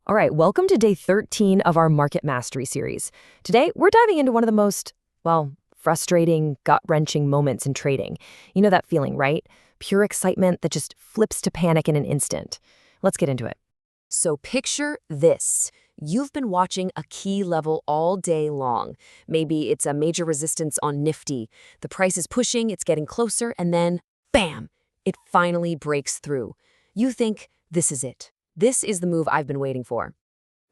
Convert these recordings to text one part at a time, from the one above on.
All right, welcome to day 13 of our Market Mastery series. Today, we're diving into one of the most, frustrating, gut-wrenching moments in trading. You know that feeling, right? Pure excitement that just flips to panic in an instant. Let's get into it. So picture this. You've been watching a key level all day long. Maybe it's a major resistance on Nifty. The price is pushing, it's getting closer, and then, bam, it finally breaks through. You think, this is it. This is the move I've been waiting for.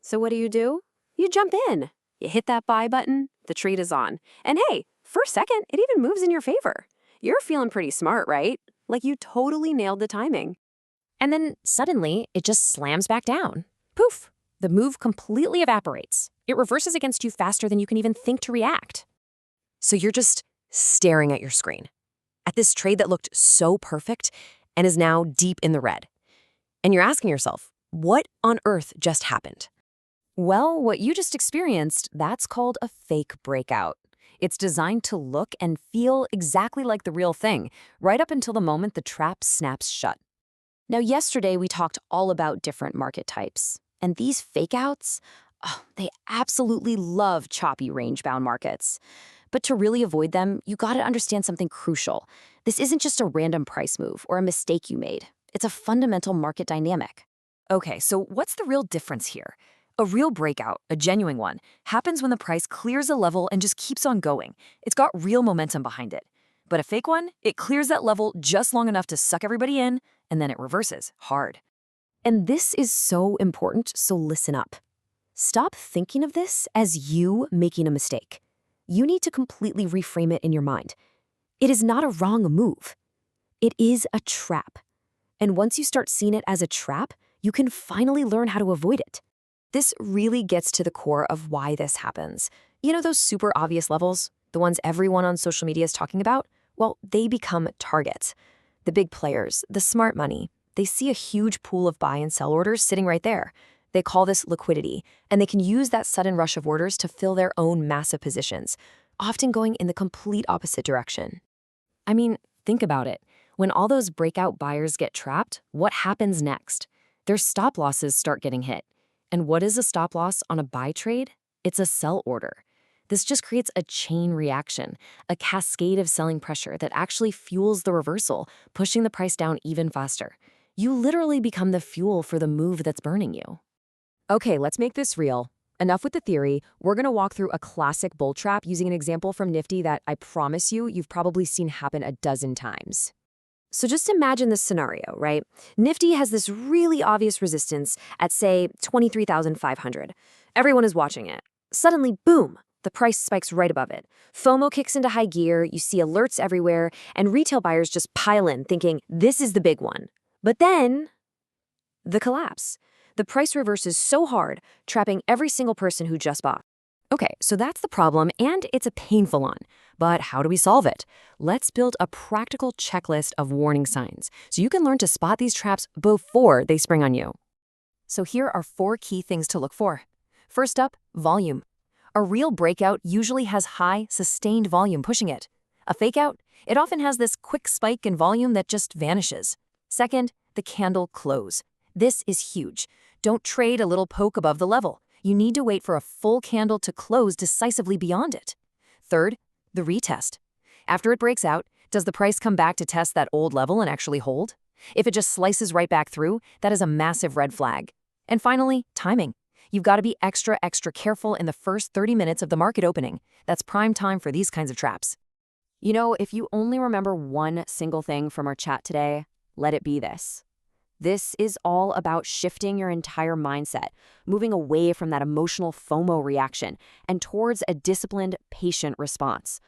So what do? You jump in. You hit that buy button, the trade is on. And hey, for a second, it even moves in your favor. You're feeling pretty smart, right? Like you totally nailed the timing. And then suddenly, it just slams back down. Poof! The move completely evaporates. It reverses against you faster than you can even think to react. So you're just staring at your screen, at this trade that looked so perfect and is now deep in the red. And you're asking yourself, what on earth just happened? Well, what you just experienced, that's called a fake breakout. It's designed to look and feel exactly like the real thing, right up until the moment the trap snaps shut. Now, yesterday we talked all about different market types, and these fake-outs, they absolutely love choppy range-bound markets. But to really avoid them, you gotta understand something crucial. This isn't just a random price move or a mistake you made. It's a fundamental market dynamic. Okay, so what's the real difference here? A real breakout, a genuine one, happens when the price clears a level and just keeps on going. It's got real momentum behind it. But a fake one, it clears that level just long enough to suck everybody in, and then it reverses hard. And this is so important, so listen up. Stop thinking of this as you making a mistake. You need to completely reframe it in your mind. It is not a wrong move. It is a trap. And once you start seeing it as a trap, you can finally learn how to avoid it. This really gets to the core of why this happens. You know those super obvious levels? The ones everyone on social media is talking about? Well, they become targets. The big players, the smart money, they see a huge pool of buy and sell orders sitting right there. They call this liquidity, and they can use that sudden rush of orders to fill their own massive positions, often going in the complete opposite direction. I mean, think about it. When all those breakout buyers get trapped, what happens next? Their stop losses start getting hit. And what is a stop loss on a buy trade? It's a sell order. This just creates a chain reaction, a cascade of selling pressure that actually fuels the reversal, pushing the price down even faster. You literally become the fuel for the move that's burning you. Okay, let's make this real. Enough with the theory. We're going to walk through a classic bull trap using an example from Nifty that I promise you've probably seen happen a dozen times. So just imagine this scenario, right? Nifty has this really obvious resistance at, say, 23,500. Everyone is watching it. Suddenly, boom, the price spikes right above it. FOMO kicks into high gear, you see alerts everywhere, and retail buyers just pile in thinking, this is the big one. But then, the collapse. The price reverses so hard, trapping every single person who just bought. Okay, so that's the problem, and it's a painful one. But how do we solve it? Let's build a practical checklist of warning signs so you can learn to spot these traps before they spring on you. So here are 4 key things to look for. First up, volume. A real breakout usually has high, sustained volume pushing it. A fake out, it often has this quick spike in volume that just vanishes. Second, the candle close. This is huge. Don't trade a little poke above the level. You need to wait for a full candle to close decisively beyond it. Third, the retest. After it breaks out, does the price come back to test that old level and actually hold? If it just slices right back through, that is a massive red flag. And finally, timing. You've got to be extra careful in the first 30 minutes of the market opening. That's prime time for these kinds of traps. You know, if you only remember one single thing from our chat today, let it be this. This is all about shifting your entire mindset, moving away from that emotional FOMO reaction and towards a disciplined, patient response.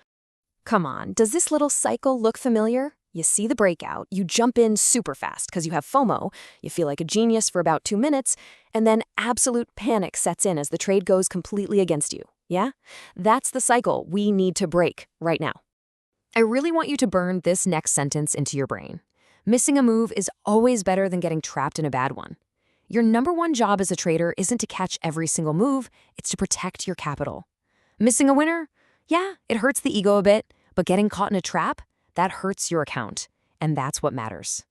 Come on, does this little cycle look familiar? You see the breakout, you jump in super fast because you have FOMO, you feel like a genius for about 2 minutes, and then absolute panic sets in as the trade goes completely against you. Yeah? That's the cycle we need to break right now. I really want you to burn this next sentence into your brain. Missing a move is always better than getting trapped in a bad one. Your number one job as a trader isn't to catch every single move, it's to protect your capital. Missing a winner? Yeah, it hurts the ego a bit, but getting caught in a trap? That hurts your account, and that's what matters.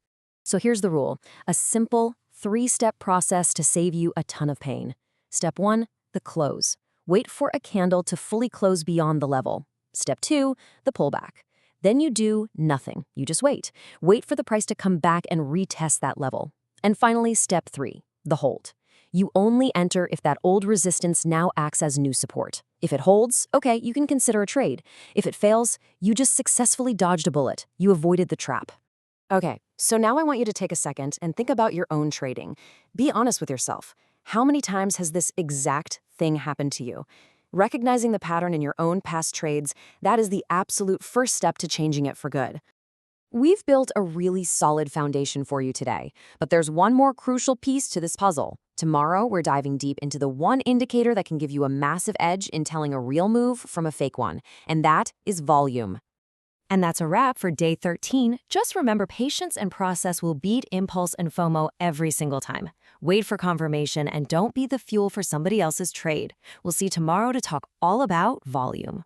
So here's the rule, a simple, 3-step process to save you a ton of pain. Step 1, the close. Wait for a candle to fully close beyond the level. Step 2, the pullback. Then you do nothing. You just wait. Wait for the price to come back and retest that level. And finally, step 3, the hold. You only enter if that old resistance now acts as new support. If it holds, okay, you can consider a trade. If it fails, you just successfully dodged a bullet. You avoided the trap. Okay, so now I want you to take a second and think about your own trading. Be honest with yourself. How many times has this exact thing happened to you? Recognizing the pattern in your own past trades, that is the absolute first step to changing it for good. We've built a really solid foundation for you today, but there's one more crucial piece to this puzzle. Tomorrow, we're diving deep into the one indicator that can give you a massive edge in telling a real move from a fake one, and that is volume. And that's a wrap for day 13. Just remember, patience and process will beat impulse and FOMO every single time. Wait for confirmation and don't be the fuel for somebody else's trade. We'll see you tomorrow to talk all about volume.